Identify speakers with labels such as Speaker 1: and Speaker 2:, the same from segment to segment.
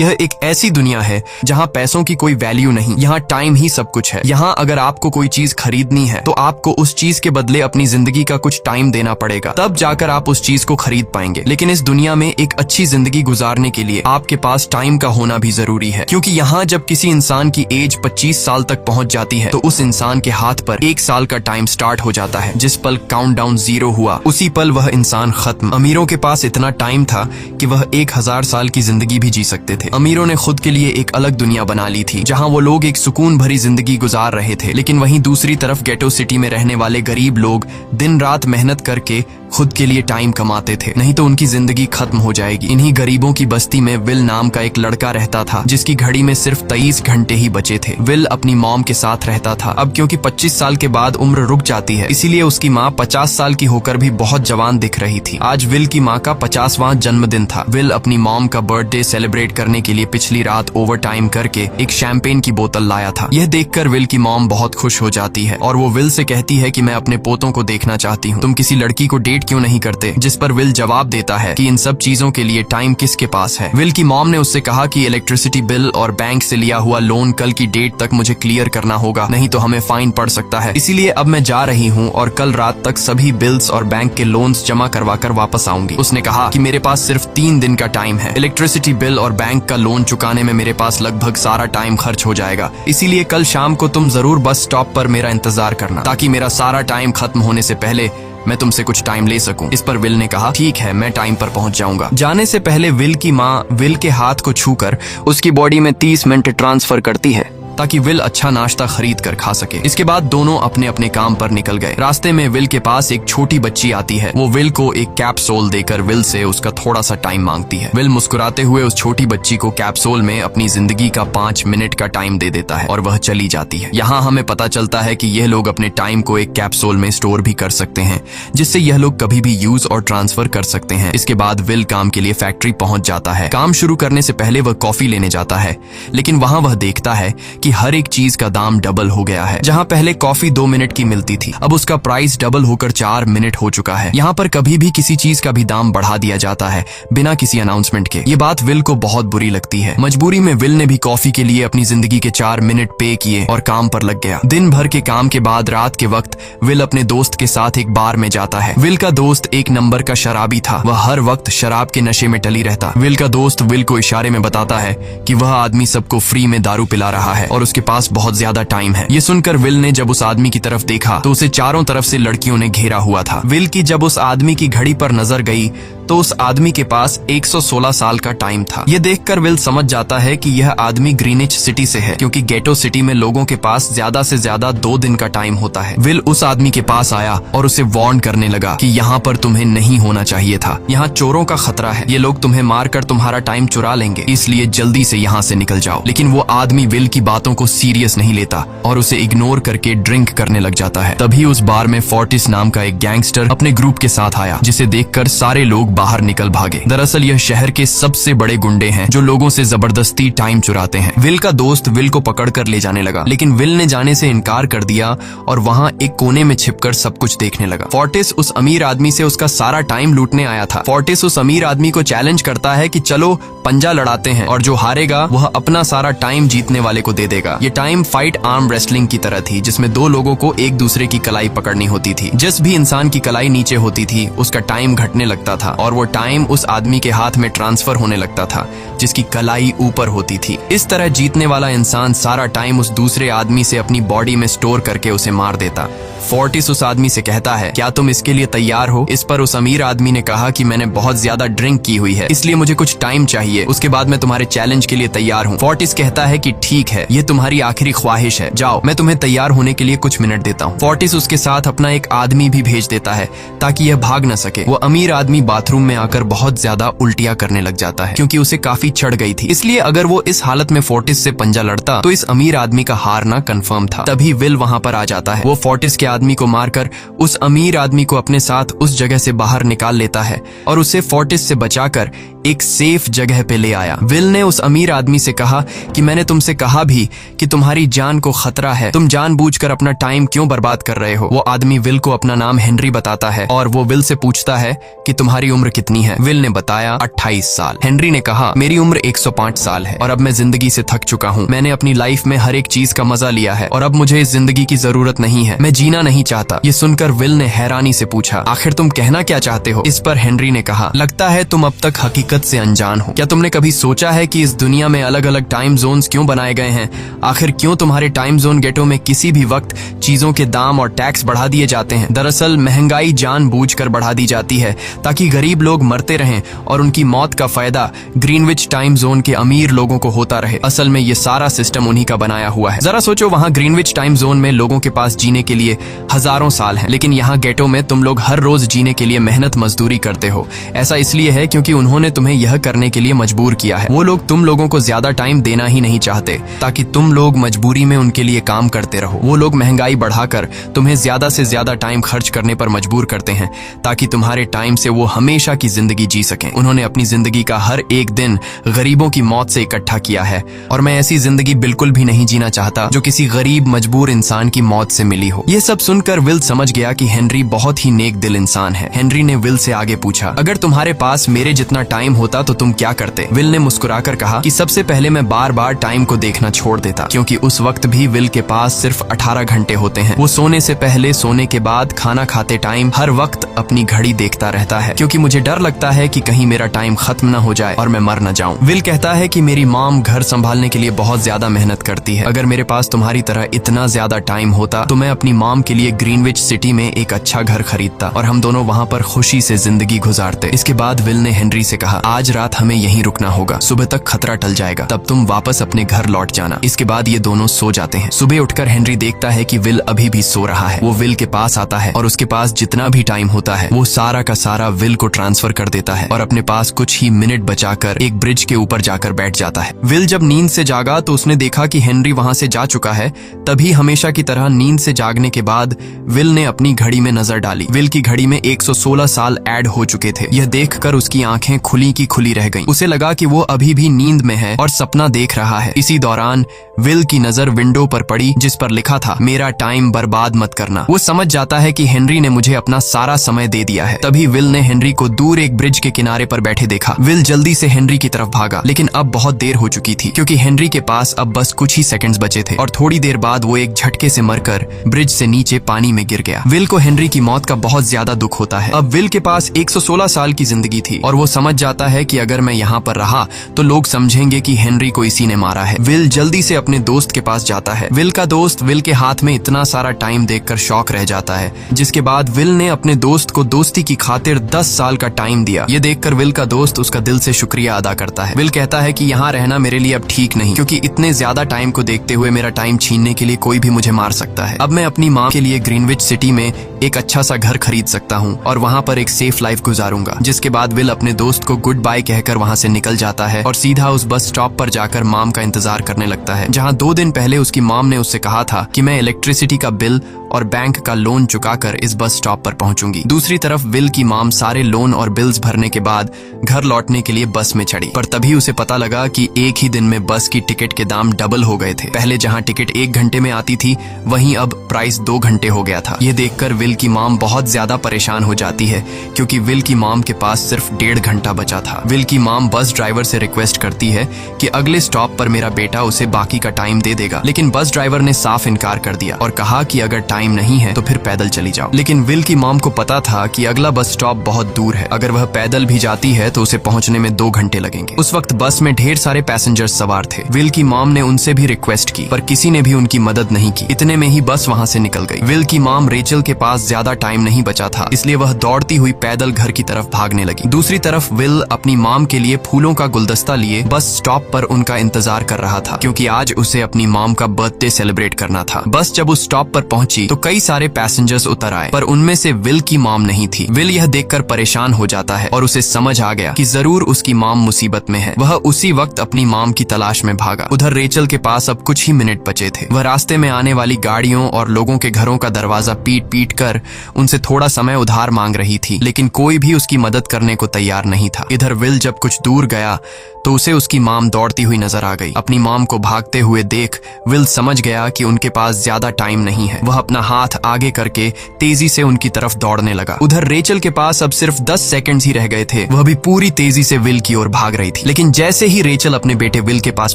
Speaker 1: यह एक ऐसी दुनिया है जहाँ पैसों की कोई वैल्यू नहीं, यहाँ टाइम ही सब कुछ है। यहाँ अगर आपको कोई चीज खरीदनी है तो आपको उस चीज के बदले अपनी जिंदगी का कुछ टाइम देना पड़ेगा, तब जाकर आप उस चीज को खरीद पाएंगे। लेकिन इस दुनिया में एक अच्छी जिंदगी गुजारने के लिए आपके पास टाइम का होना भी जरूरी है, क्योंकि यहाँ जब किसी इंसान की एज 25 साल तक पहुंच जाती है तो उस इंसान के हाथ पर 1 साल का टाइम स्टार्ट हो जाता है। जिस पल काउंटडाउन 0 हुआ उसी पल वह इंसान खत्म। अमीरों के पास इतना टाइम था कि वह 1000 साल की जिंदगी भी जी सकते थे। अमीरों ने खुद के लिए एक अलग दुनिया बना ली थी जहाँ वो लोग एक सुकून भरी जिंदगी गुजार रहे थे। लेकिन वहीं दूसरी तरफ गेटो सिटी में रहने वाले गरीब लोग दिन रात मेहनत करके खुद के लिए टाइम कमाते थे, नहीं तो उनकी जिंदगी खत्म हो जाएगी। इन्हीं गरीबों की बस्ती में विल नाम का एक लड़का रहता था जिसकी घड़ी में सिर्फ 23 घंटे ही बचे थे। विल अपनी मॉम के साथ रहता था। अब क्योंकि 25 साल के बाद उम्र रुक जाती है, इसीलिए उसकी माँ 50 साल की होकर भी बहुत जवान दिख रही थी। आज विल की माँ का 50वां जन्मदिन था। विल अपनी मॉम का बर्थडे सेलिब्रेट करने के लिए पिछली रात ओवर टाइम करके एक शैंपेन की बोतल लाया था। यह देखकर विल की मॉम बहुत खुश हो जाती है और वो विल से कहती है कि मैं अपने पोतों को देखना चाहती हूँ, तुम किसी लड़की को डेट क्यों नहीं करते? जिस पर विल जवाब देता है कि इन सब चीजों के लिए टाइम किसके पास है। विल की मॉम ने उससे कहा कि इलेक्ट्रिसिटी बिल और बैंक से लिया हुआ लोन कल की डेट तक मुझे क्लियर करना होगा, नहीं तो हमें फाइन पड़ सकता है। इसीलिए अब मैं जा रही हूँ और कल रात तक सभी बिल्स और बैंक के लोन्स जमा करवा कर वापस आऊंगी। उसने कहा कि मेरे पास सिर्फ 3 दिन का टाइम है। इलेक्ट्रिसिटी बिल और बैंक का लोन चुकाने में मेरे पास लगभग सारा टाइम खर्च हो जाएगा, इसीलिए कल शाम को तुम जरूर बस स्टॉप पर मेरा इंतजार करना, ताकि मेरा सारा टाइम खत्म होने से पहले मैं तुमसे कुछ टाइम ले सकूं। इस पर विल ने कहा ठीक है, मैं टाइम पर पहुंच जाऊंगा। जाने से पहले विल की माँ विल के हाथ को छूकर उसकी बॉडी में 30 मिनट ट्रांसफर करती है ताकि विल अच्छा नाश्ता खरीद कर खा सके। इसके बाद दोनों अपने अपने काम पर निकल गए। रास्ते में विल के पास एक छोटी बच्ची आती है। वो विल को एक कैप्सूल देकर विल से उसका थोड़ा सा टाइम मांगती है। विल मुस्कुराते हुए उस छोटी बच्ची को कैप्सूल में अपनी जिंदगी का 5 मिनट का टाइम दे देता है और वह चली जाती है। यहाँ हमें पता चलता है कि यह लोग अपने टाइम को एक कैप्सूल में स्टोर भी कर सकते हैं, जिससे यह लोग कभी भी यूज और ट्रांसफर कर सकते हैं। इसके बाद विल काम के लिए फैक्ट्री पहुंच जाता है। काम शुरू करने से पहले वह कॉफी लेने जाता है, लेकिन वहां वह देखता है कि हर एक चीज का दाम डबल हो गया है। जहां पहले कॉफी 2 मिनट की मिलती थी, अब उसका प्राइस डबल होकर 4 मिनट हो चुका है। यहाँ पर कभी भी किसी चीज का भी दाम बढ़ा दिया जाता है बिना किसी अनाउंसमेंट के। ये बात विल को बहुत बुरी लगती है। मजबूरी में विल ने भी कॉफी के लिए अपनी जिंदगी के 4 मिनट पे किए और काम पर लग गया। दिन भर के काम के बाद रात के वक्त विल अपने दोस्त के साथ एक बार में जाता है। विल का दोस्त एक नंबर का शराबी था। वह हर वक्त शराब के नशे में टली रहता। विल का दोस्त विल को इशारे में बताता है कि वह आदमी सबको फ्री में दारू पिला रहा है और उसके पास बहुत ज्यादा टाइम है। ये सुनकर विल ने जब उस आदमी की तरफ देखा तो उसे चारों तरफ से लड़कियों ने घेरा हुआ था। विल की जब उस आदमी की घड़ी पर नजर गई तो उस आदमी के पास 116 साल का टाइम था। ये देखकर विल समझ जाता है कि यह आदमी ग्रीनिच सिटी से है, क्योंकि गेटो सिटी में लोगों के पास ज्यादा से ज्यादा 2 दिन का टाइम होता है। विल उस आदमी के पास आया और उसे वार्न करने लगा कि यहाँ पर तुम्हें नहीं होना चाहिए था। यहाँ चोरों का खतरा है, ये लोग तुम्हें मारकर तुम्हारा टाइम चुरा लेंगे, इसलिए जल्दी से यहाँ से निकल जाओ। लेकिन वो आदमी विल की बातों को सीरियस नहीं लेता और उसे इग्नोर करके ड्रिंक करने लग जाता है। तभी उस बार में फोर्टिस नाम का एक गैंगस्टर अपने ग्रुप के साथ आया, जिसे देखकर सारे लोग बाहर निकल भागे। दरअसल यह शहर के सबसे बड़े गुंडे हैं जो लोगों से जबरदस्ती टाइम चुराते हैं। विल का दोस्त विल को पकड़कर ले जाने लगा, लेकिन विल ने जाने से इनकार कर दिया और वहाँ एक कोने में छिपकर सब कुछ देखने लगा। फोर्टिस उस अमीर आदमी से उसका सारा टाइम लूटने आया था। फोर्टिस उस अमीर आदमी को चैलेंज करता है कि चलो पंजा लड़ाते हैं और जो हारेगा वह अपना सारा टाइम जीतने वाले को दे देगा। ये टाइम फाइट आर्म रेसलिंग की तरह थी, जिसमें 2 लोगों को एक दूसरे की कलाई पकड़नी होती थी। जिस भी इंसान की कलाई नीचे होती थी उसका टाइम घटने लगता था और वो टाइम उस आदमी के हाथ में ट्रांसफर होने लगता था जिसकी कलाई ऊपर होती थी। इस तरह जीतने वाला इंसान सारा टाइम उस दूसरे आदमी से अपनी बॉडी में स्टोर करके उसे मार देता। फोर्टिस उस आदमी से कहता है, क्या तुम इसके लिए तैयार हो? इस पर उस अमीर आदमी ने कहा कि मैंने बहुत ज्यादा ड्रिंक की हुई है, इसलिए मुझे कुछ टाइम चाहिए, उसके बाद मैं तुम्हारे चैलेंज के लिए तैयार हूँ। फोर्टिस कहता है कि ठीक है, ये तुम्हारी आखिरी ख्वाहिश है, जाओ मैं तुम्हें तैयार होने के लिए कुछ मिनट देता हूँ। फोर्टिस उसके साथ अपना एक आदमी भी भेज देता है ताकि यह भाग न सके। वो अमीर आदमी बाथरूम में आकर बहुत ज्यादा उल्टियां करने लग जाता है, क्योंकि उसे काफी चढ़ गई थी। इसलिए अगर वो इस हालत में फोर्टिस से पंजा लड़ता तो इस अमीर आदमी का हारना कंफर्म था। तभी विल वहाँ पर आ जाता है। वो फोर्टिस के आदमी को मारकर उस अमीर आदमी को अपने साथ उस जगह से बाहर निकाल लेता है और उसे फोर्टिस से बचाकर एक सेफ जगह पे ले आया। विल ने उस अमीर आदमी से कहा कि मैंने तुमसे कहा भी कि तुम्हारी जान को खतरा है, तुम जानबूझकर अपना टाइम क्यों बर्बाद कर रहे हो। वो आदमी विल को अपना नाम हेनरी बताता है और वो विल से पूछता है कि तुम्हारी उम्र कितनी है। विल ने बताया 28 साल। हेनरी ने कहा मेरी उम्र 105 साल है और अब मैं जिंदगी से थक चुका हूँ। मैंने अपनी लाइफ में हर एक चीज का मजा लिया है और अब मुझे इस जिंदगी की जरूरत नहीं है, मैं जीना नहीं चाहता। ये सुनकर विल ने हैरानी से पूछा आखिर तुम कहना क्या चाहते हो। इस पर हेनरी ने कहा लगता है तुम अब तक हकीकत से अनजान हो। क्या तुमने कभी सोचा है कि इस दुनिया में अलग अलग टाइम जोन्स क्यों बनाए गए हैं? आखिर क्यों तुम्हारे टाइम जोन गेटो में किसी भी वक्त चीजों के दाम और टैक्स बढ़ा दिए जाते हैं? दरअसल महंगाई जानबूझकर बढ़ा दी जाती है ताकि गरीब लोग मरते रहें और उनकी मौत का फायदा ग्रीनविच टाइम जोन के अमीर लोगों को होता रहे। असल में ये सारा सिस्टम उन्हीं का बनाया हुआ है। जरा सोचो, वहाँ ग्रीनविच टाइम जोन में लोगों के पास जीने के लिए हजारों साल हैं, लेकिन यहाँ गेटो में तुम लोग हर रोज जीने के लिए मेहनत मजदूरी करते हो। ऐसा इसलिए है क्योंकि उन्होंने तुम्हें यह करने के लिए मजबूर किया है। वो लोग तुम लोगों को ज्यादा टाइम देना ही नहीं चाहते ताकि तुम लोग मजबूरी में उनके लिए काम करते रहो। वो लोग महंगाई बढ़ाकर तुम्हें ज्यादा से ज्यादा टाइम खर्च करने पर मजबूर करते हैं ताकि तुम्हारे टाइम से वो हमेशा की जिंदगी जी सकें। उन्होंने अपनी जिंदगी का हर एक दिन गरीबों की मौत से इकट्ठा किया है और मैं ऐसी जिंदगी बिल्कुल भी नहीं जीना चाहता जो किसी गरीब मजबूर इंसान की मौत से मिली हो। ये सब सुनकर विल समझ गया कि हेनरी बहुत ही नेक दिल इंसान है। हेनरी ने विल से आगे पूछा अगर तुम्हारे पास मेरे जितना टाइम होता तो तुम क्या करते? विल ने मुस्कुराकर कहा कि सबसे पहले मैं बार बार टाइम को देखना छोड़ देता, क्योंकि उस वक्त भी विल के पास सिर्फ 18 घंटे होते हैं। वो सोने से पहले, सोने के बाद, खाना खाते टाइम हर वक्त अपनी घड़ी देखता रहता है, क्योंकि मुझे डर लगता है कि कहीं मेरा टाइम खत्म न हो जाए और मैं मर न जाऊं। विल कहता है कि मेरी मॉम घर संभालने के लिए बहुत ज्यादा मेहनत करती है। अगर मेरे पास तुम्हारी तरह इतना ज्यादा टाइम होता तो मैं अपनी मॉम के लिए ग्रीनविच सिटी में एक अच्छा घर खरीदता और हम दोनों वहाँ पर खुशी से जिंदगी गुजारते। इसके बाद विल ने हेनरी से कहा आज रात हमें यहीं रुकना होगा, सुबह तक खतरा टल जाएगा, तब तुम वापस अपने घर लौट जाना। इसके बाद ये दोनों सो जाते हैं। सुबह उठकर हेनरी देखता है कि विल अभी भी सो रहा है। वो विल के पास आता है और उसके पास जितना भी टाइम होता है वो सारा का सारा विल को ट्रांसफर कर देता है और अपने पास कुछ ही मिनट बचाकर एक ब्रिज के ऊपर जाकर बैठ जाता है। विल जब नींद से जागा तो उसने देखा कि हेनरी वहां से जा चुका है। तभी हमेशा की तरह नींद से जागने के बाद विल ने अपनी घड़ी में नजर डाली। विल की घड़ी में 116 साल ऐड हो चुके थे। यह देखकर उसकी आंखें खुली की खुली रह गईं। उसे लगा कि वो अभी भी नींद में है और सपना देख रहा है। इसी दौरान विल की नजर विंडो पर पड़ी जिस पर लिखा था मेरा टाइम बर्बाद मत करना। वो समझ जाता है कि हेनरी ने मुझे अपना सारा समय दे दिया है। तभी विल ने हेनरी को दूर एक ब्रिज के किनारे पर बैठे देखा। विल जल्दी से हेनरी की तरफ भागा, लेकिन अब बहुत देर हो चुकी थी क्योंकि हेनरी के पास अब बस कुछ ही सेकंड्स बचे थे और थोड़ी देर बाद वो एक झटके से मरकर ब्रिज से नीचे पानी में गिर गया। विल को हेनरी की मौत का बहुत ज्यादा दुख होता है। अब विल के पास 116 साल की जिंदगी थी और वो समझ जाता है कि अगर मैं यहाँ पर रहा तो लोग समझेंगे कि हेनरी को इसी ने मारा है। विल जल्दी से अपने दोस्त के पास जाता है। विल का दोस्त विल के हाथ में इतना सारा टाइम देखकर शॉक रह जाता है, जिसके बाद विल ने अपने दोस्त को दोस्ती की खातिर 10 साल का टाइम दिया। ये देखकर विल का दोस्त उसका दिल से शुक्रिया अदा करता है। विल कहता है कि यहाँ रहना मेरे लिए अब ठीक नहीं, क्योंकि इतने ज्यादा टाइम को देखते हुए मेरा टाइम छीनने के लिए कोई भी मुझे मार सकता है। अब मैं अपनी माँ के लिए ग्रीनविच सिटी में एक अच्छा सा घर खरीद सकता हूँ और वहाँ पर एक सेफ लाइफ गुजारूंगा। जिसके बाद विल अपने दोस्त को गुड बाय कहकर वहाँ से निकल जाता है और सीधा उस बस स्टॉप पर जाकर मॉम का इंतजार करने लगता है, जहाँ 2 दिन पहले उसकी मॉम ने उससे कहा था कि मैं इलेक्ट्रिसिटी का बिल और बैंक का लोन चुकाकर इस बस स्टॉप पर पहुंचूंगी। दूसरी तरफ विल की मॉम सारे लोन और बिल्स भरने के बाद घर लौटने के लिए बस में चढ़ी, पर तभी उसे पता लगा कि एक ही दिन में बस की टिकट के दाम डबल हो गए थे। पहले जहां टिकट 1 घंटे में आती थी वहीं अब प्राइस 2 घंटे हो गया था। ये देखकर विल की मॉम बहुत ज्यादा परेशान हो जाती है क्योंकि विल की मॉम के पास सिर्फ 1.5 घंटा बचा था। विल की मॉम बस ड्राइवर से रिक्वेस्ट करती है कि अगले स्टॉप पर मेरा बेटा उसे बाकी का टाइम दे देगा, लेकिन बस ड्राइवर ने साफ इनकार कर दिया और कहा कि अगर टाइम नहीं है तो फिर पैदल चली जाओ। लेकिन विल की मॉम को पता था कि अगला बस स्टॉप बहुत दूर है, अगर वह पैदल भी जाती है तो उसे पहुंचने में 2 घंटे लगेंगे। उस वक्त बस में ढेर सारे पैसेंजर्स सवार थे। विल की मॉम ने उनसे भी रिक्वेस्ट की, पर किसी ने भी उनकी मदद नहीं की। इतने में ही बस वहां से निकल गई। विल की मॉम रेचल के पास ज्यादा टाइम नहीं बचा था, इसलिए वह दौड़ती हुई पैदल घर की तरफ भागने लगी। दूसरी तरफ विल अपनी मॉम के लिए फूलों का गुलदस्ता लिए बस स्टॉप पर उनका इंतजार कर रहा था, क्योंकि आज उसे अपनी मॉम का बर्थडे सेलिब्रेट करना था। बस जब उस स्टॉप पर पहुंची तो कई सारे पैसेंजर्स उतर आए, पर उनमें से विल की मॉम नहीं थी। विल यह देखकर परेशान हो जाता है और उसे समझ आ गया कि जरूर उसकी मॉम मुसीबत में है। वह उसी वक्त अपनी मॉम की तलाश में भागा। उधर रेचल के पास अब कुछ ही मिनट बचे थे। वह रास्ते में आने वाली गाड़ियों और लोगों के घरों का दरवाजा पीट पीट कर उनसे थोड़ा समय उधार मांग रही थी, लेकिन कोई भी उसकी मदद करने को तैयार नहीं था। इधर विल जब कुछ दूर गया तो उसे उसकी मॉम दौड़ती हुई नजर आ गई। अपनी मॉम को भागते हुए देख विल समझ गया कि उनके पास ज्यादा टाइम नहीं है। वह अपना हाथ आगे करके तेजी से उनकी तरफ दौड़ने लगा। उधर रेचल के पास अब सिर्फ 10 सेकंड्स ही रह गए थे। वह भी पूरी तेजी से विल की ओर भाग रही थी, लेकिन जैसे ही रेचल अपने बेटे विल के पास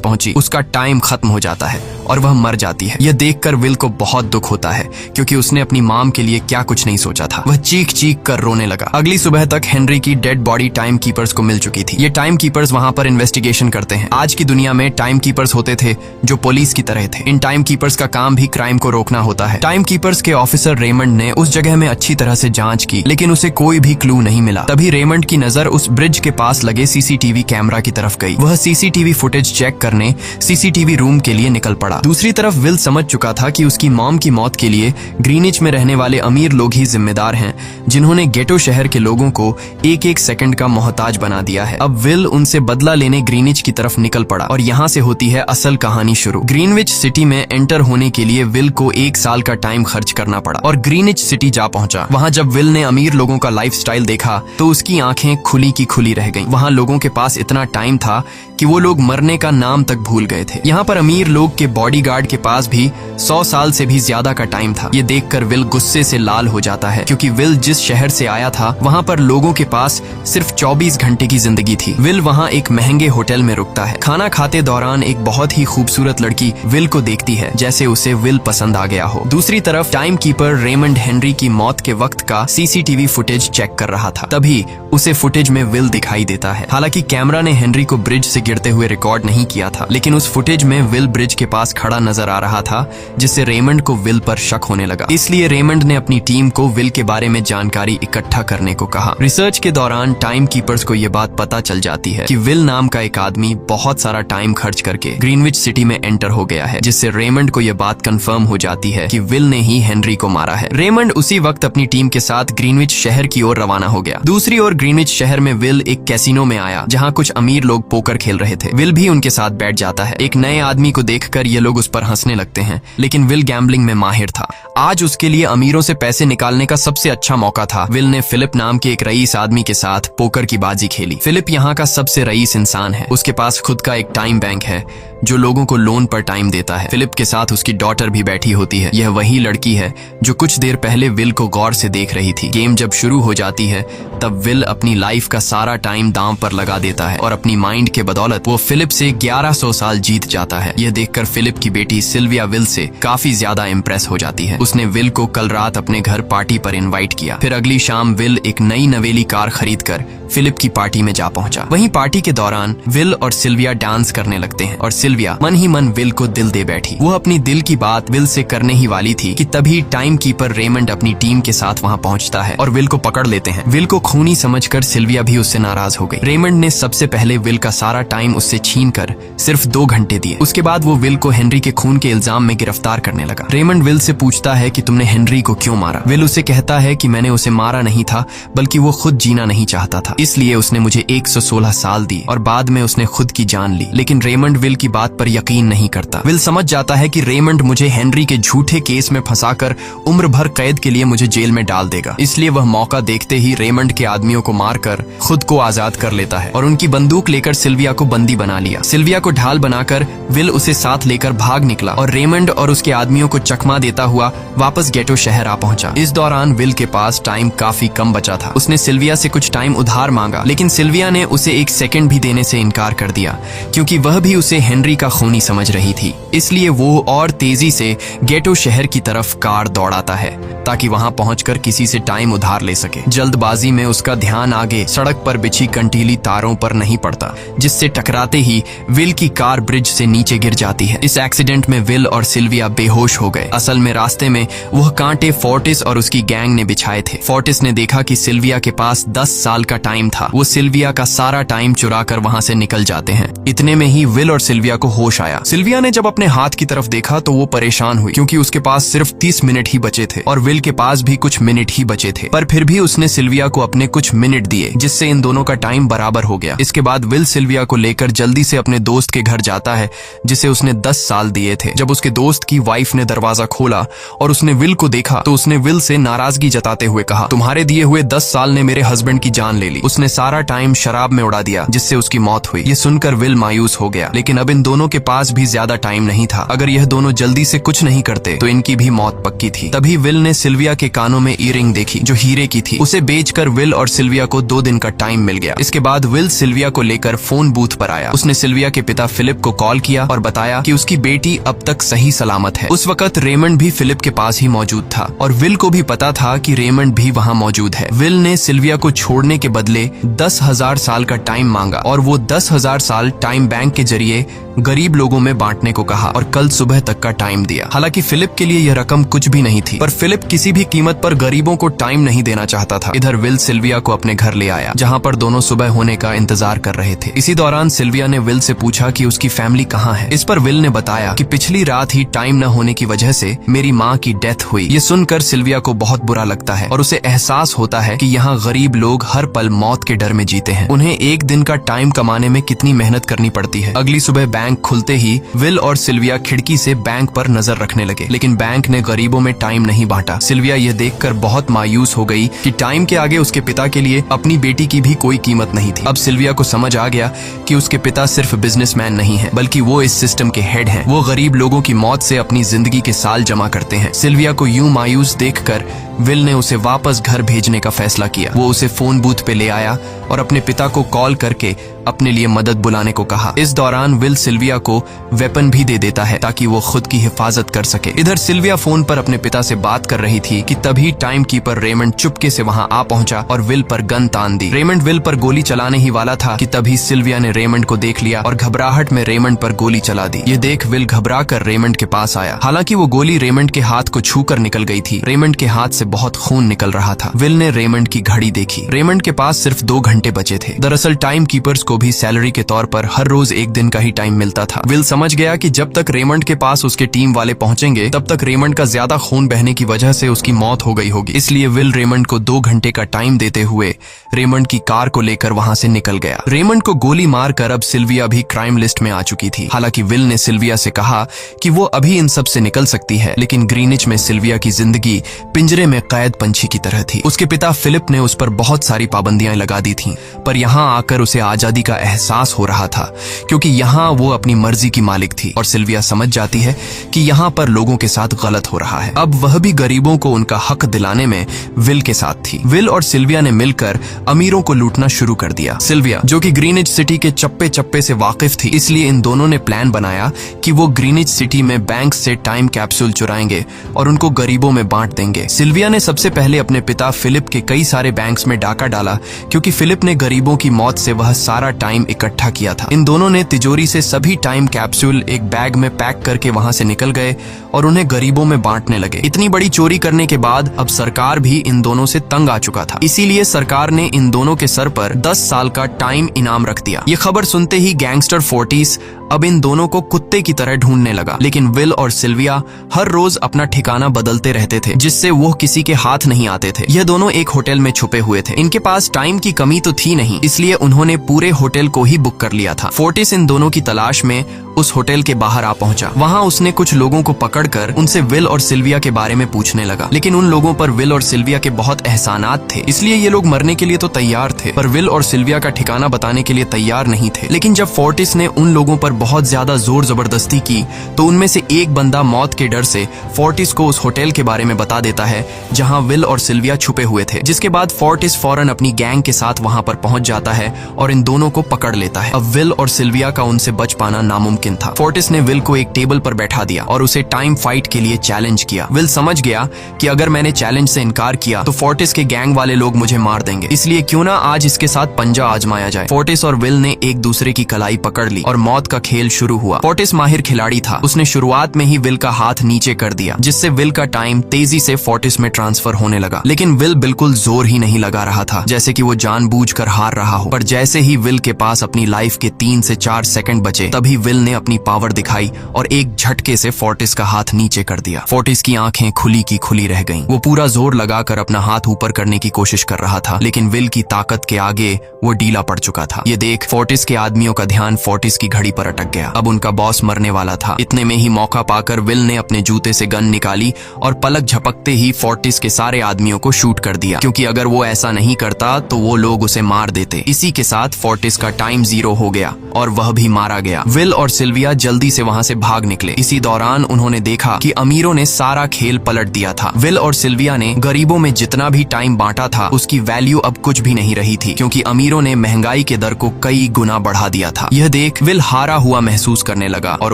Speaker 1: पहुंची, उसका टाइम खत्म हो जाता है और वह मर जाती है। यह देखकर विल को बहुत दुख होता है, क्योंकि उसने अपनी मॉम के लिए क्या कुछ नहीं सोचा था। वह चीख चीख कर रोने लगा। अगली सुबह तक हेनरी की डेड बॉडी टाइम कीपर्स को मिल चुकी थी। ये टाइम कीपर्स वहां पर इन्वेस्टिगेशन करते हैं। आज की दुनिया में टाइम कीपर्स होते थे जो पुलिस की तरह थे। इन टाइम कीपर्स का काम भी क्राइम को रोकना होता है। टाइम कीपर्स के ऑफिसर रेमंड ने उस जगह में अच्छी तरह से जांच की, लेकिन उसे कोई भी क्लू नहीं मिला। तभी रेमंड की नजर उस ब्रिज के पास लगे सीसीटीवी कैमरा की तरफ गई। वह सीसीटीवी फुटेज चेक करने सीसीटीवी रूम के लिए निकल पड़ा। दूसरी तरफ विल समझ चुका था कि उसकी मॉम की मौत के लिए ग्रीनिच में रहने वाले अमीर लोग ही जिम्मेदार हैं, जिन्होंने गेटो शहर के लोगों को एक एक सेकंड का मोहताज बना दिया है। अब विल उनसे बदला लेने ग्रीनिच की तरफ निकल पड़ा और यहाँ से होती है असल कहानी शुरू। ग्रीनविच सिटी में एंटर होने के लिए विल को 1 साल का टाइम खर्च करना पड़ा और ग्रीनिच सिटी जा पहुंचा। वहाँ जब विल ने अमीर लोगों का लाइफस्टाइल देखा तो उसकी आंखें खुली की खुली रह गईं। वहाँ लोगों के पास इतना टाइम था कि वो लोग मरने का नाम तक भूल गए थे। यहाँ पर अमीर लोग के बॉडीगार्ड के पास भी 100 साल से भी ज्यादा का टाइम था। ये देखकर विल गुस्से से लाल हो जाता है, क्योंकि विल जिस शहर से आया था वहाँ पर लोगों के पास सिर्फ 24 घंटे की जिंदगी थी। विल वहाँ एक महंगे होटल में रुकता है। खाना खाते दौरान एक बहुत ही खूबसूरत लड़की विल को देखती है, जैसे उसे विल पसंद आ गया हो। दूसरी तरफ टाइम कीपर रेमंड हेनरी की मौत के वक्त का सीसीटीवी फुटेज चेक कर रहा था। तभी उसे फुटेज में विल दिखाई देता है। हालांकि कैमरा ने हेनरी को ब्रिज से गिरते हुए रिकॉर्ड नहीं किया था, लेकिन उस फुटेज में विल ब्रिज के पास खड़ा नजर आ रहा था, जिससे रेमंड को विल पर शक होने लगा। इसलिए रेमंड ने अपनी टीम को विल के बारे में जानकारी इकट्ठा करने को कहा। रिसर्च के दौरान टाइम कीपर्स को यह बात पता चल जाती है कि विल नाम का एक आदमी बहुत सारा टाइम खर्च करके ग्रीनविच सिटी में एंटर हो गया है, जिससे रेमंड को यह बात कंफर्म हो जाती है कि विल ने ही हेनरी को मारा है। रेमंड उसी वक्त अपनी टीम के साथ ग्रीनविच शहर की ओर रवाना हो गया। दूसरी ओर ग्रीनविच शहर में विल एक कैसीनो में आया, जहाँ कुछ अमीर लोग पोकर खेल रहे थे। विल भी उनके साथ बैठ जाता है। एक नए आदमी को देखकर ये लोग उस पर हंसने लगते हैं, लेकिन विल गैम्बलिंग में माहिर था। आज उसके लिए अमीरों से पैसे निकालने का सबसे अच्छा मौका था। विल ने फिलिप नाम के एक रईस आदमी के साथ पोकर की बाजी खेली। फिलिप यहाँ का सबसे रईस इंसान है। उसके पास खुद का एक टाइम बैंक है जो लोगों को लोन पर टाइम देता है। फिलिप के साथ उसकी डॉटर भी बैठी होती है। यह वही लड़की है जो कुछ देर पहले विल को गौर से देख रही थी। गेम जब शुरू हो जाती है तब विल अपनी लाइफ का सारा टाइम दांव पर लगा देता है और अपनी माइंड के बदौलत वो फिलिप से 1100 साल जीत जाता है। यह देखकर फिलिप की बेटी सिल्विया विल से काफी ज्यादा इम्प्रेस हो जाती है। उसने विल को कल रात अपने घर पार्टी पर इनवाइट किया। फिर अगली शाम विल एक नई नवेली कार खरीदकर फिलिप की पार्टी में जा पहुंचा। वहीं पार्टी के दौरान विल और सिल्विया डांस करने लगते हैं और सिल्विया मन ही मन विल को दिल दे बैठी। वो अपनी दिल की बात विल से करने ही वाली थी कि तभी टाइम कीपर रेमंड अपनी टीम के साथ वहां पहुंचता है और विल को पकड़ लेते हैं। विल को खूनी समझकर सिल्विया भी उससे नाराज हो गई। रेमंड ने सबसे पहले विल का सारा टाइम उससे छीनकर सिर्फ 2 घंटे दिए। उसके बाद वो विल को हेनरी के खून के इल्जाम में गिरफ्तार करने लगा। रेमंड विल से पूछता है कि तुमने हेनरी को क्यों मारा। विल उसे कहता है कि मैंने उसे मारा नहीं था, बल्कि वो खुद जीना नहीं चाहता था, इसलिए उसने मुझे 116 साल दी और बाद में उसने खुद की जान ली। लेकिन रेमंड विल की बात पर यकीन नहीं करता। विल समझ जाता है कि रेमंड मुझे हेनरी के झूठे केस में फंसाकर उम्र भर कैद के लिए मुझे जेल में डाल देगा। इसलिए वह मौका देखते ही रेमंड के आदमियों को मारकर खुद को आजाद कर लेता है और उनकी बंदूक लेकर सिल्विया को बंदी बना लिया। सिल्विया को ढाल बनाकर विल उसे साथ लेकर भाग निकला और रेमंड और उसके आदमियों को चकमा देता हुआ वापस गेटो शहर आ पहुंचा। इस दौरान विल के पास टाइम काफी कम बचा था। उसने सिल्विया से कुछ टाइम उधार मांगा, लेकिन सिल्विया ने उसे 1 सेकंड भी देने से इनकार कर दिया, क्योंकि वह भी उसे हेनरी का खूनी समझ रही थी। इसलिए वो और तेजी से गेटो शहर की तरफ कार दौड़ाता है ताकि वहां पहुंचकर किसी से टाइम उधार ले सके। जल्दबाजी में उसका ध्यान आगे सड़क पर बिछी कंटीली तारों पर नहीं पड़ता, जिससे टकराते ही विल की कार ब्रिज से नीचे गिर जाती है। इस एक्सीडेंट में विल और सिल्विया बेहोश हो गए। असल में रास्ते में वह कांटे फोर्टिस और उसकी गैंग ने बिछाए थे। फोर्टिस ने देखा कि सिल्विया के पास 10 साल का टाइम टाइम था। वो सिल्विया का सारा टाइम चुरा कर वहाँ से निकल जाते हैं। इतने में ही विल और सिल्विया को होश आया। सिल्विया ने जब अपने हाथ की तरफ देखा तो वो परेशान हुई, क्योंकि उसके पास सिर्फ 30 मिनट ही बचे थे और विल के पास भी कुछ मिनट ही बचे थे। पर फिर भी उसने सिल्विया को अपने कुछ मिनट दिए, जिससे इन दोनों का टाइम बराबर हो गया। इसके बाद विल सिल्विया को लेकर जल्दी से अपने दोस्त के घर जाता है, जिसे उसने 10 साल दिए थे। जब उसके दोस्त की वाइफ ने दरवाजा खोला और उसने विल को देखा तो उसने विल से नाराजगी जताते हुए कहा, तुम्हारे दिए हुए 10 साल ने मेरे हस्बैंड की जान ले ली। उसने सारा टाइम शराब में उड़ा दिया, जिससे उसकी मौत हुई। ये सुनकर विल मायूस हो गया, लेकिन अब इन दोनों के पास भी ज्यादा टाइम नहीं था। अगर यह दोनों जल्दी से कुछ नहीं करते तो इनकी भी मौत पक्की थी। तभी विल ने सिल्विया के कानों में ईयरिंग देखी, जो हीरे की थी। उसे बेचकर विल और सिल्विया को 2 दिन का टाइम मिल गया। इसके बाद विल सिल्विया को लेकर फोन बूथ पर आया। उसने सिल्विया के पिता फिलिप को कॉल किया और बताया कि उसकी बेटी अब तक सही सलामत है। उस वक्त रेमंड भी फिलिप के पास ही मौजूद था और विल को भी पता था कि रेमंड भी वहाँ मौजूद है। विल ने सिल्विया को छोड़ने के बदले 10,000 साल का टाइम मांगा और वो 10,000 साल टाइम बैंक के जरिए गरीब लोगों में बांटने को कहा और कल सुबह तक का टाइम दिया। हालांकि फिलिप के लिए यह रकम कुछ भी नहीं थी, पर फिलिप किसी भी कीमत पर गरीबों को टाइम नहीं देना चाहता था। इधर विल सिल्विया को अपने घर ले आया, जहाँ पर दोनों सुबह होने का इंतजार कर रहे थे। इसी दौरान सिल्विया ने विल से पूछा कि उसकी फैमिली कहाँ है। इस पर विल ने बताया कि पिछली रात ही टाइम न होने की वजह से मेरी माँ की डेथ हुई। ये सुनकर सिल्विया को बहुत बुरा लगता है और उसे एहसास होता है कि यहाँ गरीब लोग हर पल मौत के डर में जीते हैं। उन्हें एक दिन का टाइम कमाने में कितनी मेहनत करनी पड़ती है। अगली सुबह बैंक खुलते ही विल और सिल्विया खिड़की से बैंक पर नजर रखने लगे, लेकिन बैंक ने गरीबों में टाइम नहीं बांटा। सिल्विया यह देखकर बहुत मायूस हो गई कि टाइम के आगे उसके पिता के लिए अपनी बेटी की भी कोई कीमत नहीं थी। अब सिल्विया को समझ आ गया कि उसके पिता सिर्फ बिजनेसमैन नहीं है, बल्कि वो इस सिस्टम के हेड हैं। वो गरीब लोगों की मौत से अपनी जिंदगी के साल जमा करते हैं। सिल्विया को यूं मायूस देखकर विल ने उसे वापस घर भेजने का फैसला किया। वो उसे फोन बूथ पे ले आया और अपने पिता को कॉल करके अपने लिए मदद बुलाने को कहा। इस दौरान विल सिल्विया को वेपन भी दे देता है ताकि वो खुद की हिफाजत कर सके। इधर सिल्विया फोन पर अपने पिता से बात कर रही थी कि तभी टाइम कीपर रेमंड चुपके से वहां आ पहुंचा और विल पर गन तान दी। रेमंड विल पर गोली चलाने ही वाला था कि तभी सिल्विया ने रेमंड को देख लिया और घबराहट में रेमंड पर गोली चला दी। ये देख विल घबरा कर रेमंड के पास आया। हालांकि वो गोली रेमंड के हाथ को छू कर निकल गई थी। रेमंड के हाथ से बहुत खून निकल रहा था। विल ने रेमंड की घड़ी देखी। रेमंड के पास सिर्फ 2 घंटे बचे थे। दरअसल टाइम कीपर्स को भी सैलरी के तौर पर हर रोज 1 दिन का ही टाइम मिलता था। विल समझ गया कि जब तक रेमंड के पास उसके टीम वाले पहुंचेंगे तब तक रेमंड का ज्यादा खून बहने की वजह से उसकी मौत हो गई होगी। इसलिए विल रेमंड को 2 घंटे का टाइम देते हुए रेमंड की कार को लेकर वहां से निकल गया। रेमंड को गोली मारकर अब सिल्विया भी क्राइम लिस्ट में आ चुकी थी। हालांकि विल ने सिल्विया से कहा कि वो अभी इन सब से निकल सकती है, लेकिन ग्रीनिच में सिल्विया की जिंदगी पिंजरे में कैद पंछी की तरह थी। उसके पिता फिलिप ने उस पर बहुत सारी पाबंदियां लगा दी थीं, पर यहाँ आकर उसे आजादी का एहसास हो रहा था, क्योंकि यहाँ वो अपनी मर्जी की मालिक थी और सिल्विया समझ जाती है कि यहाँ पर लोगों के साथ गलत हो रहा है। अब वह भी गरीबों को उनका हक दिलाने में विल के साथ थी। विल और सिल्विया ने मिलकर अमीरों को लूटना शुरू कर दिया। सिल्विया, जो कि ग्रीनिच सिटी के चप्पे चप्पे से वाकिफ थी, इसलिए इन दोनों ने प्लान बनाया कि वो ग्रीनिच सिटी में बैंक से टाइम कैप्सूल चुराएंगे और उनको गरीबों में बांट देंगे। सिल्विया ने सबसे पहले अपने पिता फिलिप के कई सारे बैंक्स में डाका डाला, क्योंकि फिलिप ने गरीबों की मौत से वह सारा टाइम इकट्ठा किया था। इन दोनों ने तिजोरी से सभी टाइम कैप्सूल एक बैग में पैक करके वहां से निकल गए और उन्हें गरीबों में बांटने लगे। इतनी बड़ी चोरी करने के बाद अब सरकार भी इन दोनों से तंग आ चुका था। इसीलिए सरकार ने इन दोनों के सर पर 10 साल का टाइम इनाम रख दिया। ये खबर सुनते ही गैंगस्टर फोर्टिस अब इन दोनों को कुत्ते की तरह ढूंढने लगा। लेकिन विल और सिल्विया हर रोज अपना ठिकाना बदलते रहते थे, जिससे वो किसी के हाथ नहीं आते थे। यह दोनों एक होटल में छुपे हुए थे। इनके पास टाइम की कमी तो थी नहीं, इसलिए उन्होंने पूरे होटल को ही बुक कर लिया था। फोर्टिस इन दोनों की तलाश में उस होटल के बाहर आ पहुंचा। वहां उसने कुछ लोगों को पकड़कर उनसे विल और सिल्विया के बारे में पूछने लगा, लेकिन उन लोगों पर विल और सिल्विया के बहुत एहसानात थे, इसलिए ये लोग मरने के लिए तो तैयार थे, पर विल और सिल्विया का ठिकाना बताने के लिए तैयार नहीं थे। लेकिन जब फोर्टिस ने उन लोगों पर बहुत ज्यादा जोर जबरदस्ती की तो उनमें से एक बंदा मौत के डर से फोर्टिस को उस होटल के बारे में बता देता है जहां विल और सिल्विया छुपे हुए थे, जिसके बाद फोर्टिस फौरन अपनी गैंग के साथ वहां पर पहुंच जाता है और इन दोनों को पकड़ लेता है। अब विल और सिल्विया का उनसे बच पाना नामुमकिन नामुमकिन था। फोर्टिस ने विल को एक टेबल पर बैठा दिया और उसे टाइम फाइट के लिए चैलेंज किया। विल समझ गया कि अगर मैंने चैलेंज से इनकार किया तो फोर्टिस के गैंग वाले लोग मुझे मार देंगे, इसलिए क्यों ना आज इसके साथ पंजा आजमाया जाए। फोर्टिस और विल ने एक दूसरे की कलाई पकड़ ली और मौत का खेल शुरू हुआ। फोर्टिस माहिर खिलाड़ी था, उसने शुरुआत में ही विल का हाथ नीचे कर दिया, जिससे विल का टाइम तेजी से फोर्टिस में ट्रांसफर होने लगा। लेकिन विल बिल्कुल जोर ही नहीं लगा रहा था, जैसे कि वो जानबूझकर हार रहा हो। पर जैसे ही विल के पास अपनी लाइफ के 3 से 4 सेकंड बचे, तभी विल ने अपनी पावर दिखाई और एक झटके से फोर्टिस का हाथ नीचे कर दिया। फोर्टिस की आंखें खुली की खुली रह गईं। वो पूरा जोर लगाकर अपना हाथ ऊपर करने की कोशिश कर रहा था, लेकिन विल की ताकत के आगे वो ढीला पड़ चुका था। ये देख फोर्टिस के आदमियों का ध्यान फोर्टिस की घड़ी पर अटक गया। अब उनका बॉस मरने वाला था। इतने में ही मौका पाकर विल ने अपने जूते से गन निकाली और पलक झपकते ही फोर्टिस के सारे आदमियों को शूट कर दिया, क्योंकि अगर वो ऐसा नहीं करता तो वो लोग उसे मार देते। इसी के साथ फोर्टिस का टाइम 0 हो गया और वह भी मारा गया। विल और सिल्विया जल्दी से वहां से भाग निकले। इसी दौरान उन्होंने देखा कि अमीरों ने सारा खेल पलट दिया था। विल और सिल्विया ने गरीबों में जितना भी टाइम बांटा था उसकी वैल्यू अब कुछ भी नहीं रही थी, क्योंकि अमीरों ने महंगाई के दर को कई गुना बढ़ा दिया था। यह देख विल हारा हुआ महसूस करने लगा और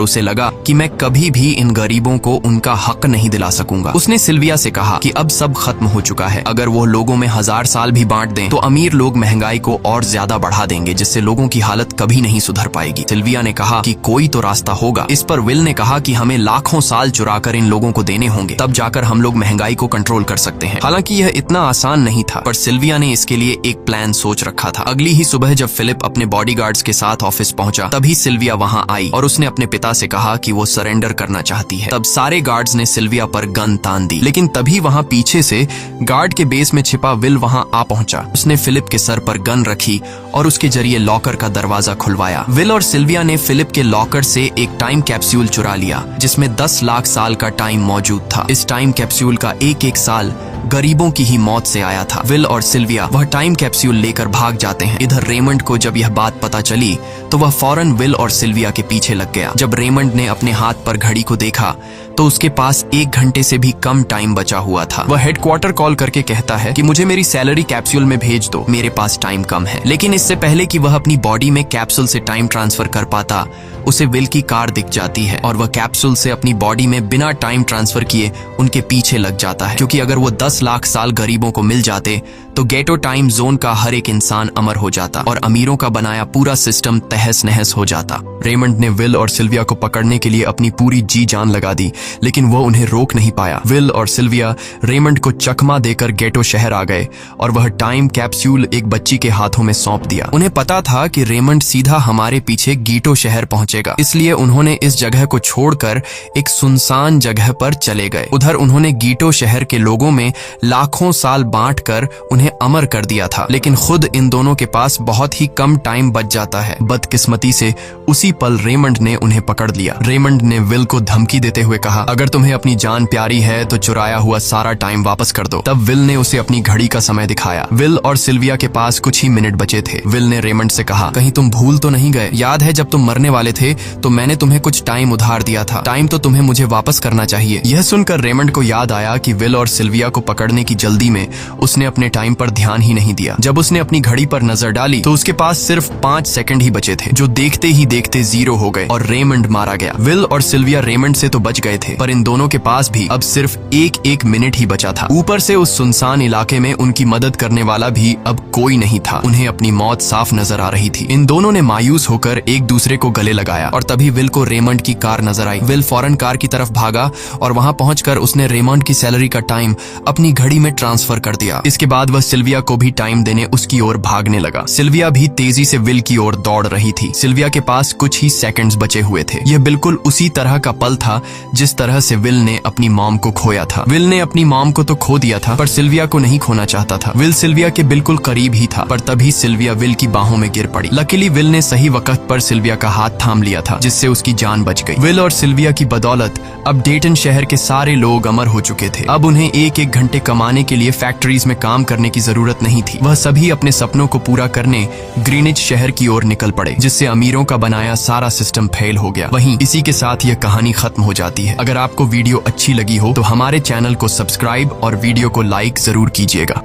Speaker 1: उसे लगा कि मैं कभी भी इन गरीबों को उनका हक नहीं दिला सकूंगा। उसने सिल्विया से कहा कि अब सब खत्म हो चुका है, अगर वो लोगों में 1000 साल भी बांट दें तो अमीर लोग महंगाई को और ज्यादा बढ़ा देंगे, जिससे लोगों की हालत कभी नहीं सुधर पाएगी। सिल्विया ने कहा कि कोई तो रास्ता होगा। इस पर विल ने कहा कि हमें लाखों साल चुराकर इन लोगों को देने होंगे, तब जाकर हम लोग महंगाई को कंट्रोल कर सकते हैं। हालांकि यह इतना आसान नहीं था, पर सिल्विया ने इसके लिए एक प्लान सोच रखा था। अगली ही सुबह जब फिलिप अपने बॉडीगार्ड्स के साथ ऑफिस पहुंचा, तभी सिल्विया वहां आई और उसने अपने पिता से कहा कि वो सरेंडर करना चाहती है। तब सारे गार्ड्स ने सिल्विया पर गन तान दी, लेकिन तभी वहां पीछे से गार्ड के बेस में छिपा विल वहां आ पहुंचा। उसने फिलिप के सर पर गन रखी और उसके जरिए लॉकर का दरवाजा खुलवाया। विल और सिल्विया ने फिलिप के लॉकर से एक टाइम कैप्सूल चुरा लिया, जिसमें 10 लाख साल का टाइम मौजूद था। इस टाइम कैप्सूल का एक एक साल गरीबों की ही मौत से आया था। विल और सिल्विया वह टाइम कैप्सूल लेकर भाग जाते हैं। इधर रेमंड को जब यह बात पता चली तो वह फौरन विल और सिल्विया के पीछे लग गया। जब रेमंड ने अपने हाथ पर घड़ी को देखा तो उसके पास 1 घंटे से भी कम टाइम बचा हुआ था। वह हेडक्वार्टर कॉल करके कहता है कि मुझे मेरी सैलरी कैप्सूल में भेज दो, मेरे पास टाइम कम है। लेकिन इससे पहले कि वह अपनी बॉडी में कैप्सूल से टाइम ट्रांसफर कर पाता, उसे विल की कार दिख जाती है और वह कैप्सूल से अपनी बॉडी में बिना टाइम ट्रांसफर किए उनके पीछे लग जाता है, क्योंकि अगर वो 10 लाख साल गरीबों को मिल जाते तो गेटो टाइम जोन का हर एक इंसान अमर हो जाता और अमीरों का बनाया पूरा सिस्टम तहस नहस हो जाता। रेमंड ने विल और सिल्विया को पकड़ने के लिए अपनी पूरी जी जान लगा दी, लेकिन वो उन्हें रोक नहीं पाया। विल और सिल्विया रेमंड को चकमा देकर गेटो शहर आ गए और वह टाइम कैप्सूल एक बच्ची के हाथों में सौंप दिया। उन्हें पता था कि रेमंड सीधा हमारे पीछे गीटो शहर पहुंचेगा, इसलिए उन्होंने इस जगह को छोड़कर एक सुनसान जगह पर चले गए। उधर उन्होंने गीटो शहर के लोगों में लाखों साल बांटकर उन्हें अमर कर दिया था, लेकिन खुद इन दोनों के पास बहुत ही कम टाइम बच जाता है। बदकिस्मती से उसी पल रेमंड ने उन्हें पकड़ लिया। रेमंड ने विल को धमकी देते हुए कहा, अगर तुम्हें अपनी जान प्यारी है तो चुराया हुआ सारा टाइम वापस कर दो। तब विल ने उसे अपनी घड़ी का समय दिखाया। विल और सिल्विया के पास कुछ ही मिनट बचे थे। विल ने रेमंड से कहा, कहीं तुम भूल तो नहीं गए? याद है जब तुम मरने वाले थे तो मैंने तुम्हें कुछ टाइम उधार दिया था, टाइम तो तुम्हें मुझे वापस करना चाहिए। यह सुनकर रेमंड को याद आया कि विल और सिल्विया को पकड़ने की जल्दी में उसने अपने टाइम पर ध्यान ही नहीं दिया। जब उसने अपनी घड़ी पर नजर डाली तो उसके पास सिर्फ 5 सेकंड ही बचे थे, जो देखते ही देखते 0 हो गए और रेमंड मारा गया। विल और सिल्विया रेमंड से तो बच गए थे, पर इन दोनों के पास भी अब सिर्फ एक मिनट ही बचा था। ऊपर से उस सुनसान इलाके में उनकी मदद करने वाला भी अब कोई नहीं था। उन्हें अपनी मौत साफ नजर आ रही थी। इन दोनों ने मायूस होकर एक दूसरे को गले लगाया और तभी विल को रेमंड की कार नजर आई। विल फौरन कार की तरफ भागा और वहां पहुंचकर उसने रेमंड की सैलरी का टाइम अपनी घड़ी में ट्रांसफर कर दिया। इसके बाद वह सिल्विया को भी टाइम देने उसकी ओर भागने लगा। सिल्विया भी तेजी से विल की ओर दौड़ रही थी। सिल्विया के पास कुछ ही सेकंड्स बचे हुए थे। यह बिल्कुल उसी तरह का पल था जिस तरह से विल ने अपनी मॉम को खोया था। विल ने अपनी मॉम को तो खो दिया था, पर सिल्विया को नहीं खोना चाहता था। विल सिल्विया के बिल्कुल करीब ही था, पर तभी सिल्विया विल की बाहों में गिर पड़ी। लकीली विल ने सही वक्त पर सिल्विया का हाथ थाम लिया था, जिससे उसकी जान बच गई। विल और सिल्विया की बदौलत अब डेटन शहर के सारे लोग अमर हो चुके थे। अब उन्हें 1-1 घंटे कमाने के लिए फैक्ट्रीज में काम करने की जरूरत नहीं थी। वह सभी अपने सपनों को पूरा करने ग्रीनिच शहर की ओर निकल पड़े, जिससे अमीरों का बनाया सारा सिस्टम फेल हो गया। वहीं इसी के साथ यह कहानी खत्म हो जाती है। अगर आपको वीडियो अच्छी लगी हो तो हमारे चैनल को सब्सक्राइब और वीडियो को लाइक जरूर कीजिएगा।